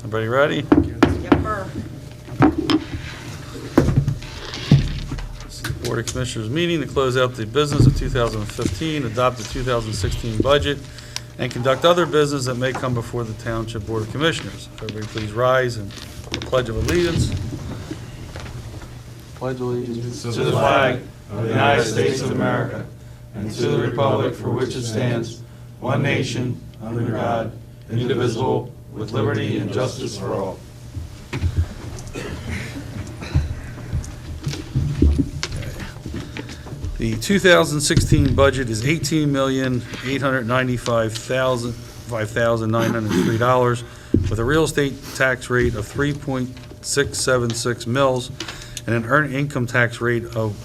Everybody ready? Yepper. This is the Board of Commissioners meeting to close out the business of 2015, adopt the 2016 budget, and conduct other business that may come before the Township Board of Commissioners. Everybody please rise and the Pledge of Allegiance. Pledge allegiance to the flag of the United States of America and to the republic for which it stands, one nation, under God, indivisible, with liberty and justice for all. The 2016 budget is $18,895,903 with a real estate tax rate of 3.676 mils and an earned income tax rate of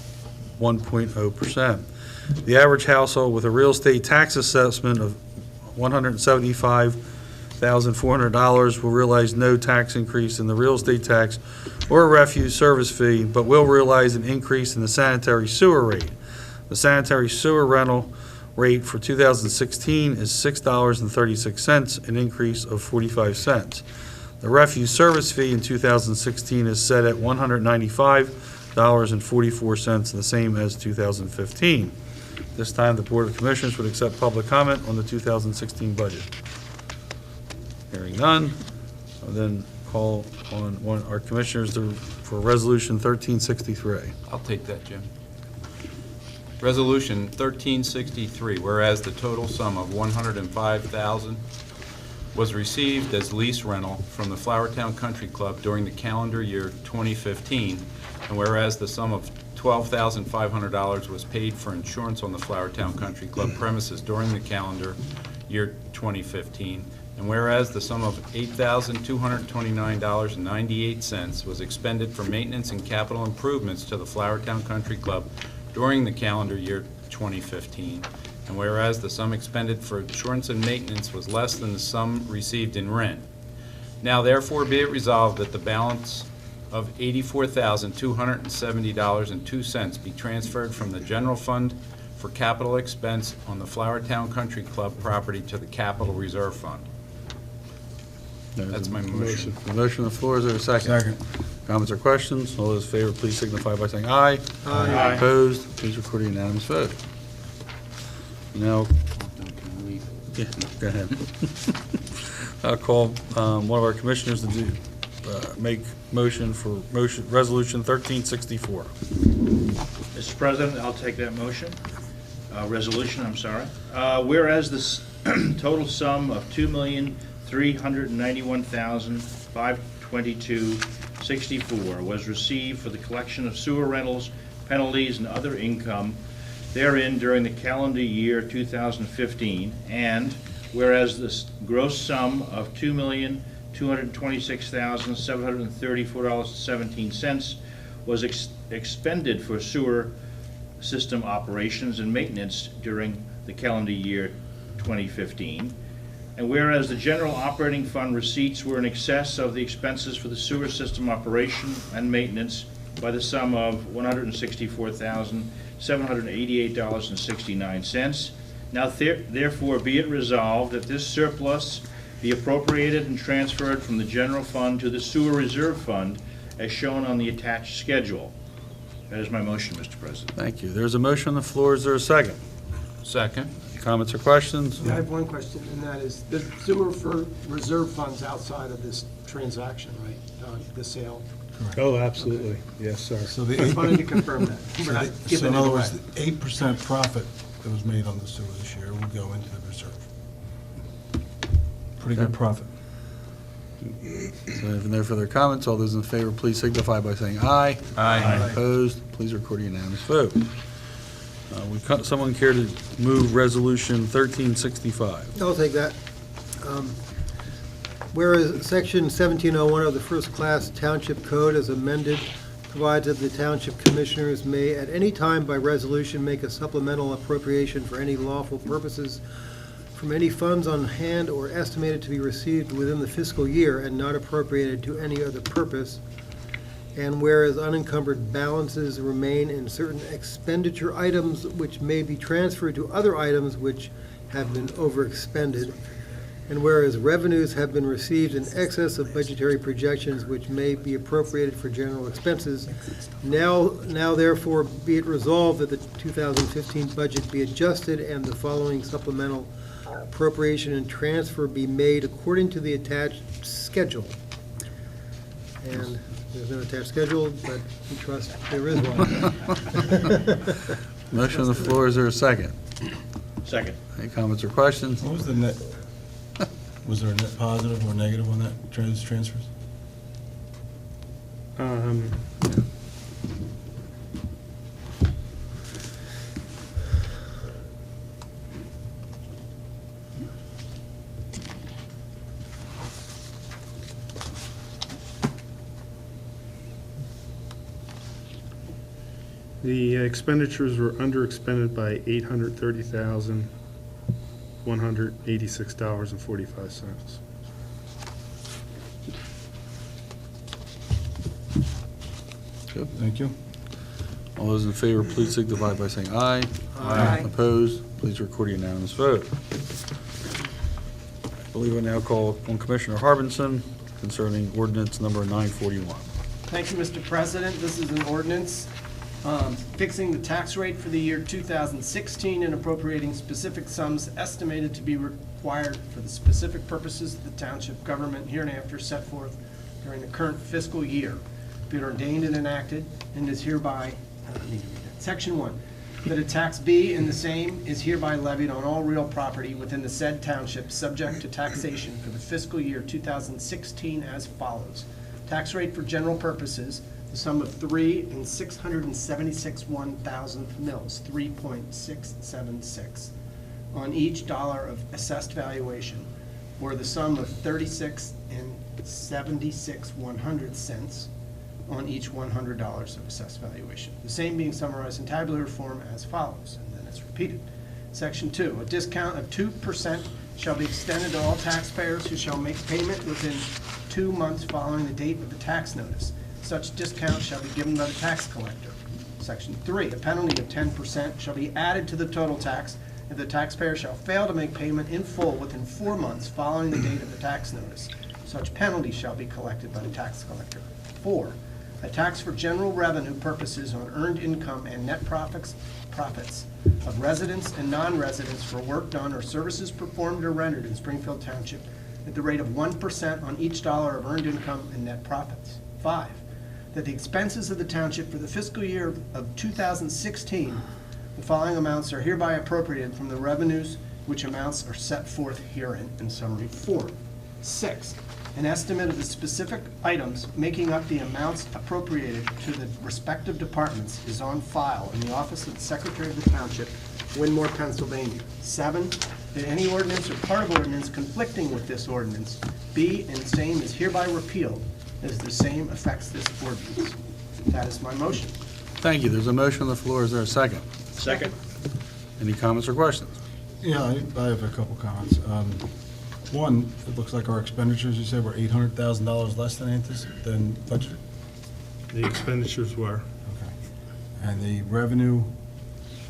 1.0%. The average household with a real estate tax assessment of $175,400 will realize no tax increase in the real estate tax or refuse service fee, but will realize an increase in the sanitary sewer rate. The sanitary sewer rental rate for 2016 is $6.36, an increase of 45 cents. The refuse service fee in 2016 is set at $195.44, the same as 2015. This time, the Board of Commissioners would accept public comment on the 2016 budget. Hearing none, I'll then call on our commissioners for Resolution 1363. I'll take that, Jim. Resolution 1363, whereas the total sum of $105,000 was received as lease rental from the Flowertown Country Club during the calendar year 2015, and whereas the sum of $12,500 was paid for insurance on the Flowertown Country Club premises during the calendar year 2015, and whereas the sum of $8,229.98 was expended for maintenance and capital improvements to the Flowertown Country Club during the calendar year 2015, and whereas the sum expended for insurance and maintenance was less than the sum received in rent. Now therefore be it resolved that the balance of $84,270.02 be transferred from the general fund for capital expense on the Flowertown Country Club property to the capital reserve fund. That's my motion. The motion on the floor, is there a second? Second. Comments or questions? All those in favor, please signify by saying aye. Aye. Opposed? Please record a unanimous vote. Now, yeah, go ahead. I'll call one of our commissioners to make motion for Resolution 1364. Mr. President, I'll take that motion. Resolution, I'm sorry. Whereas the total sum of $2,391,522.64 was received for the collection of sewer rentals, penalties, and other income therein during the calendar year 2015, and whereas the gross sum of $2,226,734.17 was expended for sewer system operations and maintenance during the calendar year 2015, and whereas the general operating fund receipts were in excess of the expenses for the sewer system operation and maintenance by the sum of $164,788.69. Now therefore be it resolved that this surplus be appropriated and transferred from the general fund to the sewer reserve fund as shown on the attached schedule. That is my motion, Mr. President. Thank you. There's a motion on the floor. Is there a second? Second. Comments or questions? I have one question, and that is, the sewer for reserve funds outside of this transaction, right, the sale? Oh, absolutely. Yes, sir. So the Just wanted to confirm that. We're not so giving in it other away. words, the 8% profit that was made on the sewer this year will go into the reserve. Pretty good profit. So if no further comments, all those in favor, please signify by saying aye. Aye. Opposed? Please record a unanimous vote. Someone care to move Resolution 1365? I'll take that. Whereas Section 1701 of the First Class Township Code as amended provides that the Township Commissioners may at any time by resolution make a supplemental appropriation for any lawful purposes from any funds on hand or estimated to be received within the fiscal year and not appropriated to any other purpose. And whereas unencumbered balances remain in certain expenditure items which may be transferred to other items which have been overexpended. And whereas revenues have been received in excess of budgetary projections which may be appropriated for general expenses, now therefore be it resolved that the 2015 budget be adjusted and the following supplemental appropriation and transfer be made according to the attached schedule. And there's no attached schedule, but we trust there is one. Motion on the floor, is there a second? Second. Any comments or questions? What was the net, was there a net positive or negative on that, transfers? The expenditures were under-expended by $830,186.45. Thank you. All those in favor, please signify by saying aye. Aye. Opposed? Please record a unanimous vote. I believe I now call on Commissioner Harbinson concerning ordinance number 941. Thank you, Mr. President. This is an ordinance fixing the tax rate for the year 2016 and appropriating specific sums estimated to be required for the specific purposes of the township government hereinafter set forth during the current fiscal year. Be it ordained and enacted, and is hereby, Section 1, that a tax be and the same is hereby levied on all real property within the said township subject to taxation for the fiscal year 2016 as follows. Tax rate for general purposes, the sum of 3,676,000 mils, 3.676, on each dollar of assessed valuation, or the sum of 36.76 on each $100 of assessed valuation. The same being summarized in tabular form as follows, and then it's repeated. Section 2, a discount of 2% shall be extended to all taxpayers who shall make payment within 2 months following the date of the tax notice. Such discount shall be given by the tax collector. Section 3, a penalty of 10% shall be added to the total tax if the taxpayer shall fail to make payment in full within 4 months following the date of the tax notice. Such penalty shall be collected by the tax collector. 4, a tax for general revenue purposes on earned income and net profits of residents and non-residents for work done or services performed or rendered in Springfield Township at the rate of 1% on each dollar of earned income and net profits. 5, that the expenses of the township for the fiscal year of 2016, the following amounts are hereby appropriated from the revenues which amounts are set forth herein in summary form. 6, an estimate of the specific items making up the amounts appropriated to the respective departments is on file in the office of the Secretary of the Township, Winmore, Pennsylvania. 7, that any ordinance or part of ordinance conflicting with this ordinance be and same is hereby repealed, as the same affects this ordinance. That is my motion. Thank you. There's a motion on the floor. Is there a second? Second. Any comments or questions? Yeah, I have a couple comments. One, it looks like our expenditures, you said, were $800,000 less than budgeted? The expenditures were. Okay. And the revenue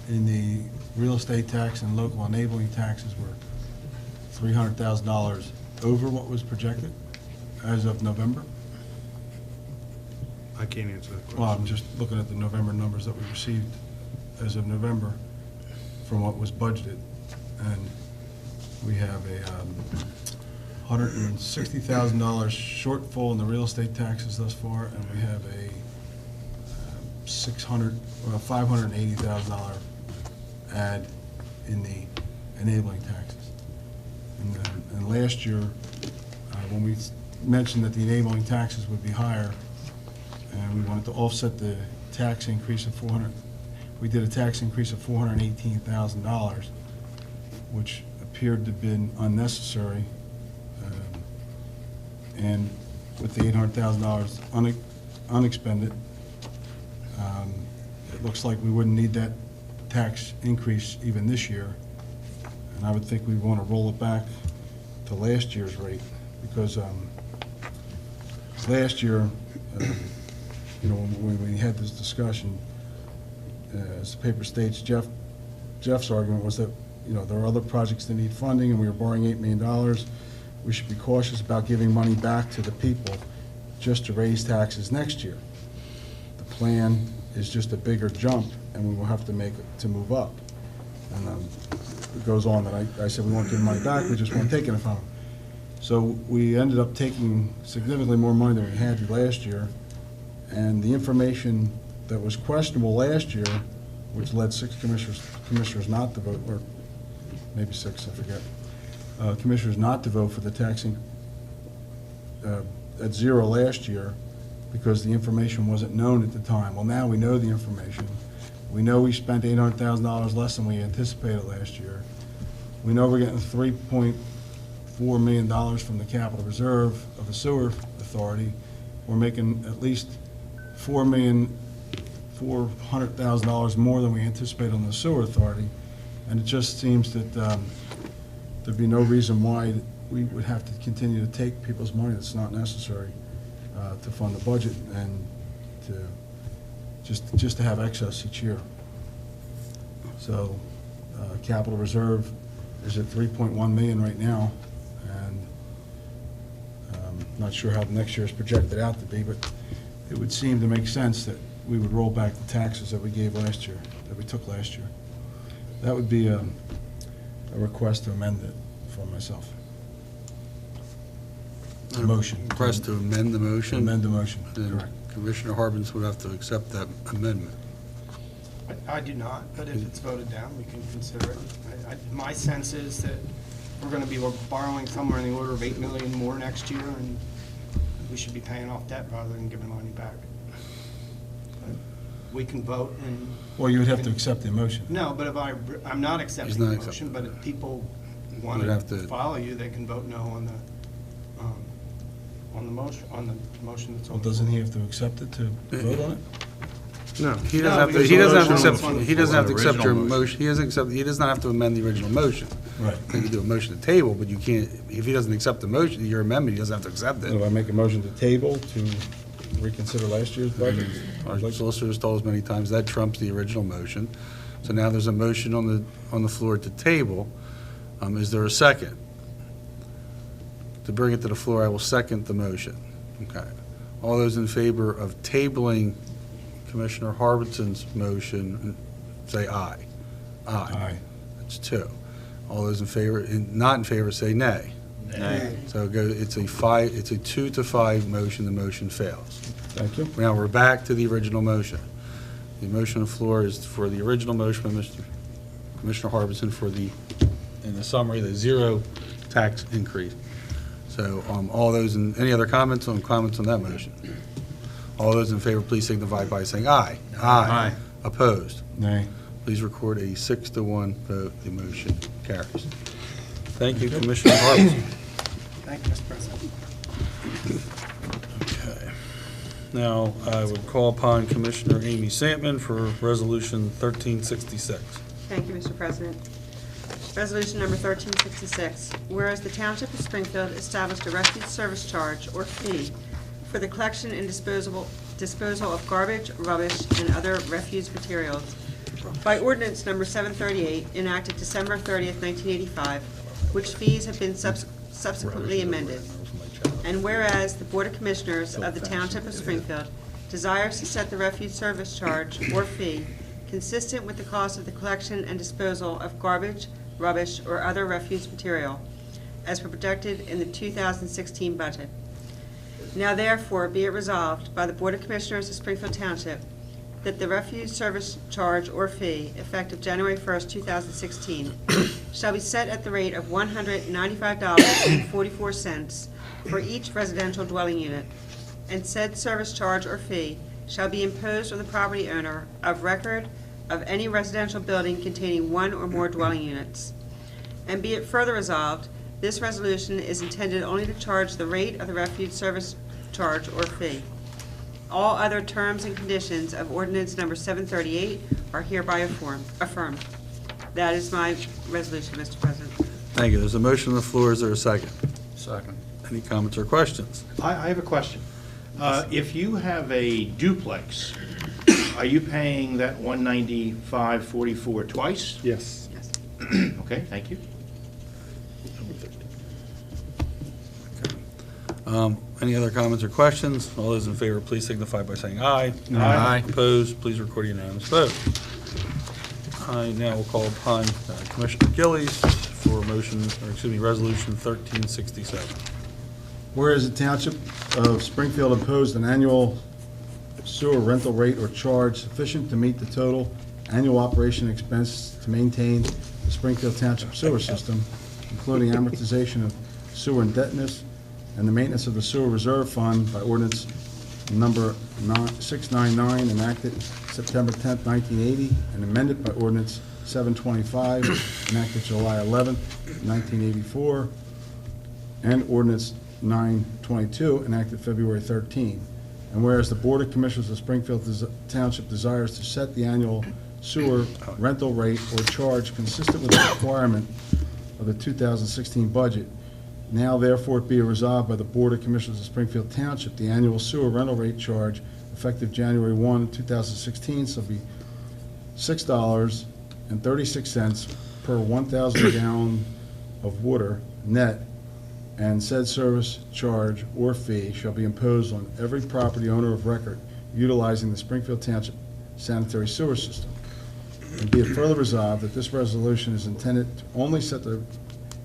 in the real estate tax and local enabling taxes were $300,000 over what was projected as of November? I can't answer that question. Well, I'm just looking at the November numbers that we received as of November from what was budgeted. And we have a $160,000 shortfall in the real estate taxes thus far, and we have a $580,000 add in the enabling taxes. And last year, when we mentioned that the enabling taxes would be higher, and we wanted to offset the tax increase of we did a tax increase of $418,000, which appeared to have been unnecessary. And with the $800,000 unexpended, it looks like we wouldn't need that tax increase even this year. And I would think we want to roll it back to last year's rate, because last year, when we had this discussion, as the paper states, Jeff's argument was that there are other projects that need funding, and we are borrowing $8 million. We should be cautious about giving money back to the people just to raise taxes next year. The plan is just a bigger jump, and we will have to make it to move up. And it goes on that I said we won't give money back, we just won't take it from them. So we ended up taking significantly more money than we had last year, and the information that was questionable last year, which led 6 commissioners not to vote, or maybe 6, I forget, commissioners not to vote for the taxing at 0 last year because the information wasn't known at the time. Well, now we know the information. We know we spent $800,000 less than we anticipated last year. We know we're getting $3.4 million from the capital reserve of the sewer authority. We're making at least $400,000 more than we anticipated on the sewer authority. And it just seems that there'd be no reason why we would have to continue to take people's money that's not necessary to fund the budget and to just to have excess each year. So capital reserve is at 3.1 million right now, and not sure how the next year is projected out to be, but it would seem to make sense that we would roll back the taxes that we gave last year, that we took last year. That would be a request to amend it for myself. A motion. Request to amend the motion? Amend the motion, Then correct. Commissioner Harbins would have to accept that amendment. I do not, but if it's voted down, we can consider it. My sense is that we're going to be borrowing somewhere in the order of $8 million more next year, and we should be paying off debt rather than giving money back. But we can vote and... Well, you would have to accept the motion. No, but if I'm not accepting He's not the accepting. motion, but if people want We'd have to to- follow you, they can vote no on the motion that's on. Well, doesn't he have to accept it to vote on it? No. He No, doesn't have to, because he doesn't have to the motion accept, on the he doesn't have to floor. accept your Original motion, he does not have to amend the original motion. Right. You can do a motion to table, but you can't, if he doesn't accept the motion, your amendment, he doesn't have to accept If it. I make a motion to table to reconsider last year's budget? Our solicitor's told us many times that trumps the original motion. So now there's a motion on the floor to table. Is there a second? To bring it to the floor, I will second the motion. Okay. All those in favor of tabling Commissioner Harbison's motion, say aye. Aye. That's 2. All those in favor, not in favor, say nay. Nay. So it's a 2 to 5 motion, the motion fails. Thank you. Now, we're back to the original motion. The motion on the floor is for the original motion by Mr. Commissioner Harbison for in the summary, the 0 tax increase. So all those, any other comments on that motion? All those in favor, please signify by saying aye. Aye. Opposed? Nay. Please record a 6-1 vote. The motion carries. Thank you, Commissioner Harbison. Thank you, Mr. President. Okay. Now, I would call upon Commissioner Amy Santman for Resolution 1366. Thank you, Mr. President. Resolution number 1366, whereas the Township of Springfield established a refuse service charge or fee for the collection and disposal of garbage, rubbish, and other refuse materials by ordinance number 738 enacted December 30th, 1985, which fees have been subsequently amended. And whereas the Board of Commissioners of the Township of Springfield desires to set the refuse service charge or fee consistent with the cost of the collection and disposal of garbage, rubbish, or other refuse material, as projected in the 2016 budget. Now therefore be it resolved by the Board of Commissioners of Springfield Township that the refuse service charge or fee, effective January 1st, 2016, shall be set at the rate of $195.44 for each residential dwelling unit, and said service charge or fee shall be imposed on the property owner of record of any residential building containing 1 or more dwelling units. And be it further resolved, this resolution is intended only to charge the rate of the refuse service charge or fee. All other terms and conditions of ordinance number 738 are hereby affirmed. That is my resolution, Mr. President. Thank you. There's a motion on the floor. Is there a second? Second. Any comments or questions? I have a question. If you have a duplex, are you paying that $195.44 twice? Yes. Yes. Okay, thank you. Any other comments or questions? All those in favor, please signify by saying aye. Aye. Opposed, please record a unanimous vote. I now will call upon Commissioner Gillies for Resolution 1367. Whereas the Township of Springfield imposed an annual sewer rental rate or charge sufficient to meet the total annual operation expense to maintain the Springfield Township sewer system, including amortization of sewer indebtedness and the maintenance of the sewer reserve fund by ordinance number 699, enacted September 10th, 1980, and amended by ordinance 725, enacted July 11th, 1984, and ordinance 922, enacted February 13. And whereas the Board of Commissioners of Springfield Township desires to set the annual sewer rental rate or charge consistent with the requirement of the 2016 budget, now therefore be resolved by the Board of Commissioners of Springfield Township, the annual sewer rental rate charge effective January 1, 2016 shall be $6.36 per 1,000 gallon of water net, and said service charge or fee shall be imposed on every property owner of record utilizing the Springfield Township sanitary sewer system. And be it further resolved that this resolution is intended to only set the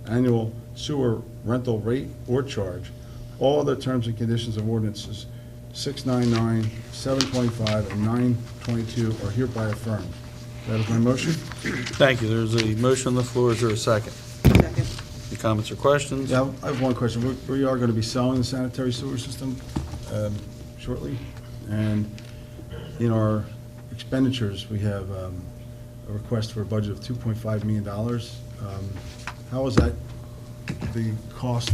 annual sewer rental rate or charge. All other terms and conditions of ordinances 699, 725, and 922 are hereby affirmed. That is my motion. Thank you. There's a motion on the floor. Is there a second? Second. Any comments or questions? Yeah, I have one question. We are going to be selling the sanitary sewer system shortly, and in our expenditures, we have a request for a budget of $2.5 million. How is that, the cost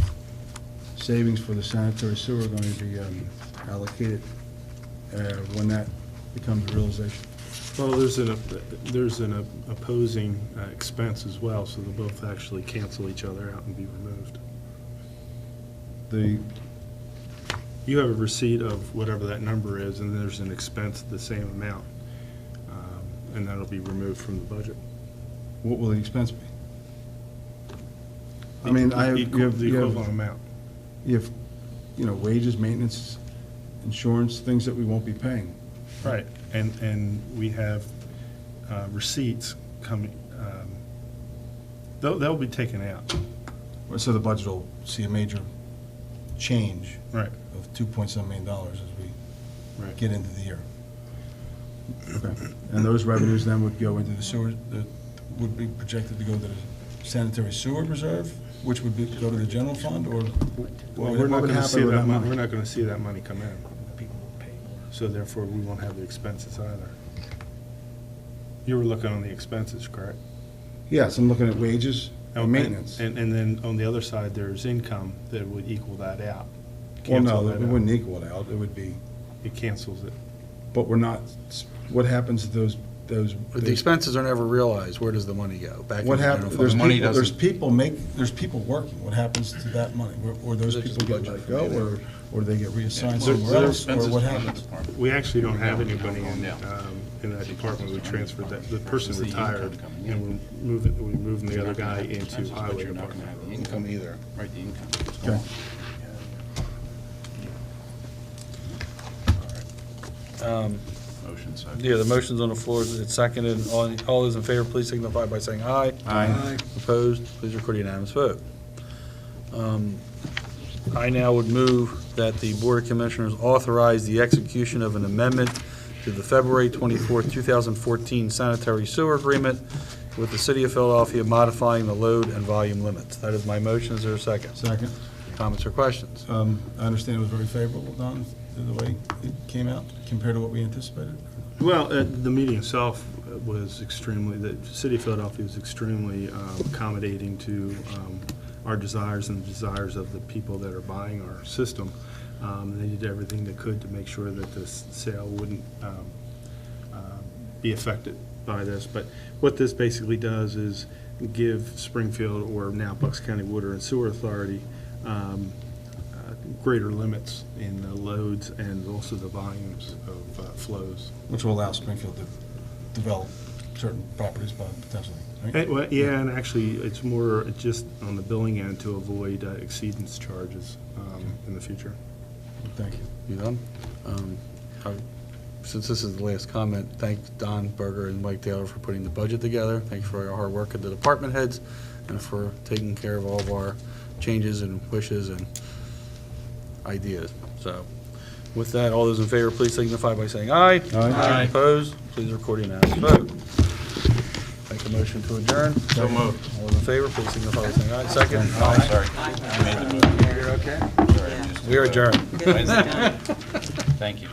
savings for the sanitary sewer going to be allocated when that becomes a realization? Well, there's an opposing expense as well, so they'll both actually cancel each other out and be removed. You have a receipt of whatever that number is, and there's an expense the same amount, and that'll be removed from the budget. What will the expense be? I mean, The equivalent amount. you have, wages, maintenance, insurance, things that we won't be paying. Right, and we have receipts coming, they'll be taken out. So the budget will see a major change Right. of $2.7 million as we Right. get into the year. Okay. And those revenues then would go into the sewer, would be projected to go to the sanitary sewer reserve, which would go to the general fund, or Well, what we're not would gonna happen see with that that money, money? we're not gonna see that money come in. So therefore, we won't have the expenses either. You were looking on the expenses, correct? Yes, I'm looking at wages and maintenance. And then on the other side, there's income that would equal that out. Well, Cancel no, that it out. wouldn't equal it out, it would be, It cancels it. but we're not, what happens to those? But the expenses are never realized. Where does the money go? Back into What the general happens, fund? money doesn't- there's people working, what happens to that money? Or those Is it just people get budget let go, for or do they get reassigned There- somewhere else, Expenses or what from the happens? department. We actually don't have anybody Yeah. in that department. We transferred that, the person Versus the income retired, coming in. and we're moving the other guy into Expenses, but highway you're not gonna department. have the income either. Right, the income. is Okay. gone. Motion second. Yeah, the motion's on the floor. It's seconded. All those in favor, please signify by saying aye. Aye. Opposed? Please record a unanimous vote. I now would move that the Board of Commissioners authorize the execution of an amendment to the February 24th, 2014 sanitary sewer agreement with the City of Philadelphia modifying the load and volume limits. That is my motion. Is there a second? Second. Comments or questions? I understand it was very favorable, Don, the way it came out, compared to what we anticipated? Well, the meeting itself was extremely, the city of Philadelphia was extremely accommodating to our desires and the desires of the people that are buying our system. They did everything they could to make sure that this sale wouldn't be affected by this. But what this basically does is give Springfield, or now Bucks County Water and Sewer Authority, greater limits in the loads and also the volumes of flows. Which will allow Springfield to develop certain properties potentially, right? Well, yeah, and actually, it's more just on the billing end to avoid exceedance charges in the future. Thank you. You done? Since this is the last comment, thank Don Berger and Mike Taylor for putting the budget together. Thank you for your hard work at the department heads and for taking care of all of our changes and wishes and ideas. So with that, all those in favor, please signify by saying aye. Aye. Opposed? Please record your unanimous vote. Make a motion to adjourn. So moved. All those in favor, please signify by saying aye. Second? Oh, sorry. I made the move. We are adjourned. Thank you.